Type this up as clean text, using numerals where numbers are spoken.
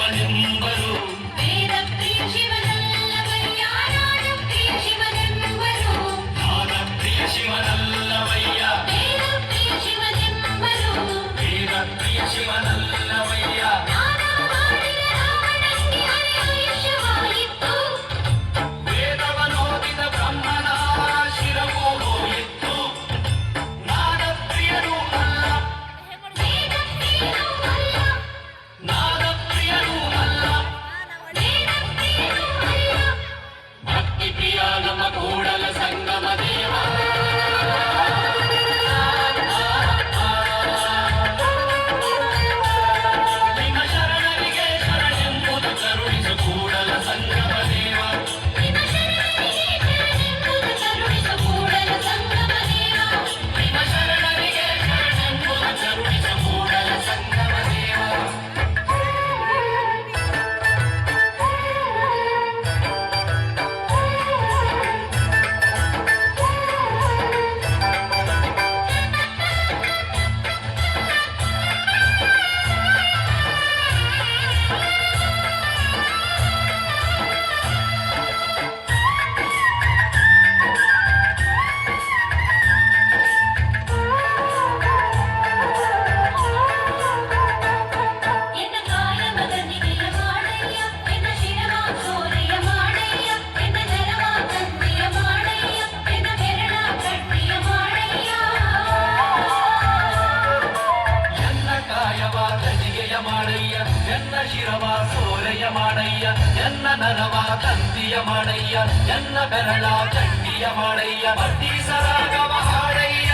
ಶಿವನೆಂಬರು ವೇದ ಪ್ರಿಯ ಶಿವನಲ್ಲವಯ್ಯ ನಾದ ಪ್ರಿಯ ಶಿವನೆಂಬರು ನಾದ ಪ್ರಿಯ ಶಿವನಲ್ಲವಯ್ಯ ವೇದ ಪ್ರಿಯ ಶಿವನೆಂಬರು ವೇದ ಪ್ರಿಯ ಶಿವನಲ್ಲವಯ್ಯ ನಾದ ಮಾಡಿದ ರಾವಣನಿಗೆ ಆಯುಷ್ಯವಾಯಿತು ವೇದವನೋದಿದ ಬ್ರಹ್ಮನ ಶಿರವೂ ಹೋಯಿತು ನಾದ ಪ್ರಿಯರೂ ಅಲ್ಲ ವೇದ ಪ್ರಿಯನೂ ಅಲ್ಲ ನಾದ ಪ್ರಿಯರೂ ಅಲ್ಲ ವೇದ ಪ್ರಿಯನೂ ಅಲ್ಲ ಭಕ್ತಿ ಪ್ರಿಯ ನಮ್ಮ ಕೂಡಲ ಸಂಗಮ ದೇವ ನಿಮ್ಮ ಶರಣರಿಗೆ ಶರಣೆಂಬುದು ಕರುಣಿಸು ಕೂಡಲ ಸಂಗಮ ದೇವ ನಿಮ್ಮ ಶರಣರಿಗೆ ಶರಣೆಂಬುದು ಕರುಣಿಸು ಕೂಡಲ ಸಂಗಮ ದೇವ ನಿಮ್ಮ ಶರಣರಿಗೆ ಶರಣೆಂಬುದು ಕರುಣಿಸು ಕೂಡಲ ಸಂಗಮ ದೇವ ಎನ್ನ ಕಾಲ ಮಗನಿಗೆಯ ಮಾಡಯ್ಯ ಎನ್ನ ಶಿರವ ಸೋರೆಯ ಮಾಡಯ್ಯ ಎನ್ನ ನರವ ಕಂದಿಯ ಮಾಡಯ್ಯ ಎನ್ನ ಬೆರಳ ಕಟ್ಟಿಯ ಮಾಡಯ್ಯ ಎನ್ನ ಕಾಯವ ಗದಿಗೆಯ ಮಾಡಯ್ಯ ಎನ್ನ ಶಿರವ ಸೋರೆಯ ಮಾಡಯ್ಯ ಎನ್ನ ನರವ ತಂತಿಯ ಮಾಡಯ್ಯ ಎನ್ನ ಬೆರಳ ಚಂಡಿಯ ಮಾಡಯ್ಯ ಭಕ್ತಿ ಸರಾಗವ ಹಾಡಯ್ಯ